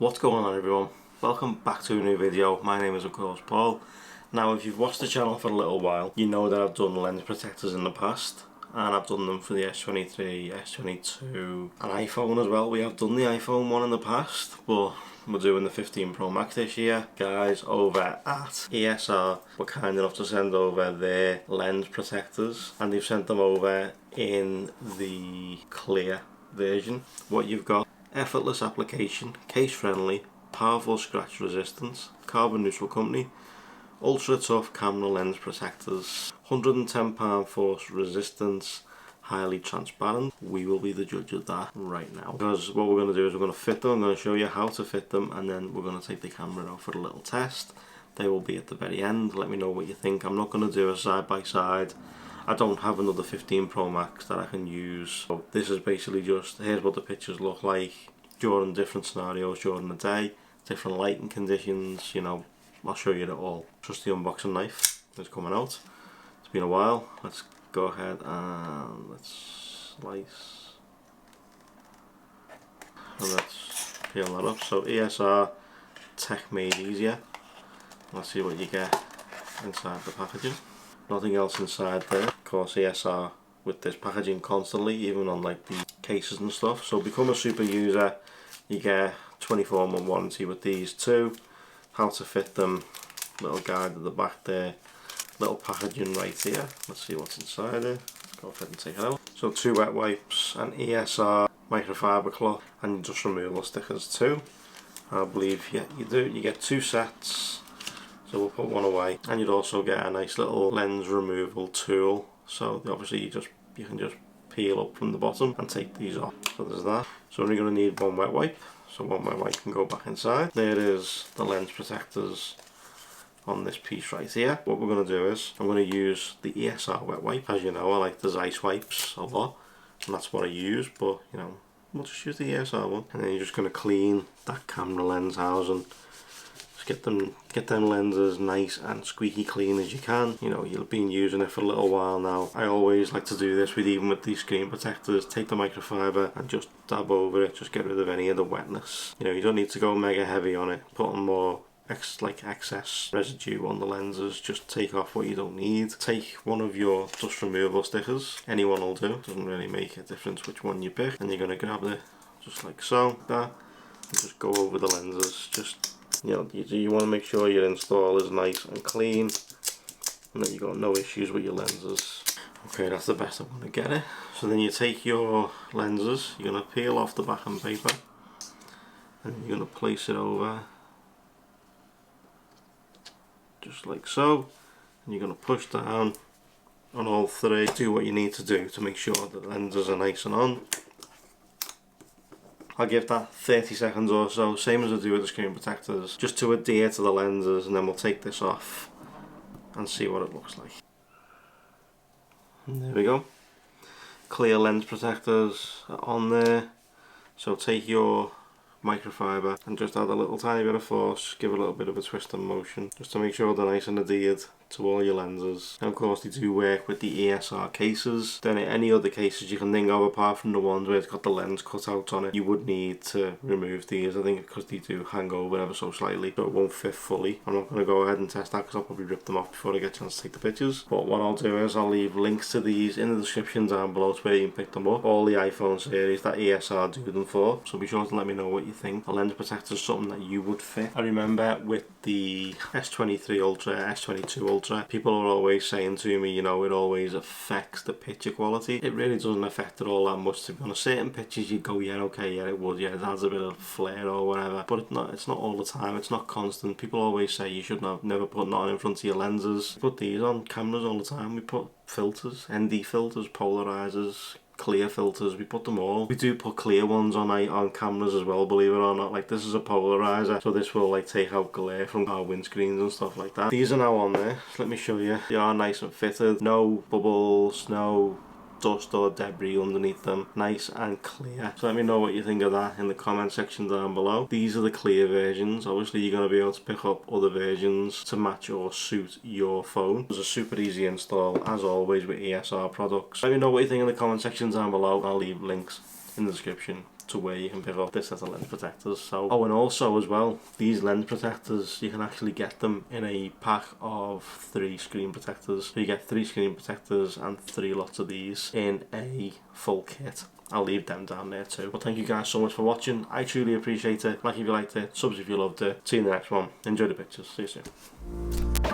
What's going on, everyone? Welcome back to a new video. My name is of course Paul. Now if you've watched the channel for a little while, you know that I've done lens protectors in the past, and I've done them for the S23, S22 and iPhone as well. We have done the iPhone one in the past, but we're doing the 15 Pro Max this year. Guys over at ESR were kind enough to send over their lens protectors, and they've sent them over in the clear version. What you've got: effortless application, case friendly, powerful scratch resistance, carbon neutral company, ultra tough camera lens protectors, £110 force resistance, highly transparent. We will be the judge of that right now, because what we're going to do is we're going to fit them. I'm going to show you how to fit them, and then we're going to take the camera out for a little test. They will be at the very end. Let me know what you think. I'm not going to do a side by side. I don't have another 15 Pro Max that I can use. So this is basically just, here's what the pictures look like during different scenarios during the day, different lighting conditions, you know, I'll show you it all. Just the unboxing knife is coming out. It's been a while. Let's go ahead and let's slice. And let's peel that up. So ESR, tech made easier. Let's see what you get inside the packaging. Nothing else inside there. Of course, ESR with this packaging constantly, even on like the cases and stuff. So become a super user. You get 24-month warranty with these too. How to fit them, little guide at the back there, little packaging right here. Let's see what's inside it. Let's go ahead and take it out. So 2 wet wipes, an ESR microfiber cloth, and dust removal stickers too. I believe, yeah, you do. You get 2 sets. So we'll put one away, and you'd also get a nice little lens removal tool. So obviously you can just peel up from the bottom and take these off. So there's that. So we're going to need 1 wet wipe. So 1 wet wipe can go back inside. There is the lens protectors on this piece right here. What we're going to do is I'm going to use the ESR wet wipe. As you know, I like the Zeiss wipes a lot, and that's what I use. But you know, we'll just use the ESR one, and then you're just going to clean that camera lens housing. Just get them lenses nice and squeaky clean as you can. You know, you've been using it for a little while now. I always like to do this even with these screen protectors. Take the microfiber and just dab over it. Just get rid of any of the wetness. You know, you don't need to go mega heavy on it. Put on more excess residue on the lenses. Just take off what you don't need. Take one of your dust removal stickers. Any one will do. Doesn't really make a difference which one you pick. And you're going to grab it just like so, that, and just go over the lenses. Just, you know, you want to make sure your install is nice and clean, and that you got no issues with your lenses. Okay, that's the best I'm going to get it. So then you take your lenses, you're going to peel off the backing paper, and you're going to place it over, just like so, and you're going to push down on all 3. Do what you need to do to make sure that the lenses are nice and on. I'll give that 30 seconds or so, same as I do with the screen protectors, just to adhere to the lenses, and then we'll take this off and see what it looks like. And there we go. Clear lens protectors are on there. So take your microfiber and just add a little tiny bit of force, give it a little bit of a twist and motion, just to make sure they're nice and adhered to all your lenses. And of course they do work with the ESR cases. Then any other cases you can think of, apart from the ones where it's got the lens cut out on it, you would need to remove these, I think, because they do hang over ever so slightly, so it won't fit fully. I'm not going to go ahead and test that because I'll probably rip them off before I get a chance to take the pictures. But what I'll do is I'll leave links to these in the description down below to where you can pick them up. All the iPhone series that ESR do them for, so be sure to let me know what you think. A lens protector is something that you would fit. I remember with the S23 Ultra, S22 Ultra, people are always saying to me, you know, it always affects the picture quality. It really doesn't affect it all that much, to be honest. Certain pictures you go, yeah, okay, yeah, it would, yeah, it adds a bit of flair or whatever, but it's not all the time, it's not constant. People always say you should never put nothing in front of your lenses. We put these on cameras all the time. We put filters, ND filters, polarizers, clear filters, we put them all. We do put clear ones on cameras as well, believe it or not. Like, this is a polarizer, so this will like take out glare from our windscreens and stuff like that. These are now on there, so let me show you. They are nice and fitted, no bubbles, no dust or debris underneath them, nice and clear. So let me know what you think of that in the comment section down below. These are the clear versions. Obviously you're going to be able to pick up other versions to match or suit your phone. It's a super easy install, as always with ESR products. Let me know what you think in the comment section down below. I'll leave links in the description to where you can pick up this set of lens protectors. So, oh, and also as well, these lens protectors, you can actually get them in a pack of 3 screen protectors. So you get 3 screen protectors and 3 lots of these in a full kit. I'll leave them down there too. But thank you guys so much for watching. I truly appreciate it. Like if you liked it, subs if you loved it. See you in the next one. Enjoy the pictures. See you soon.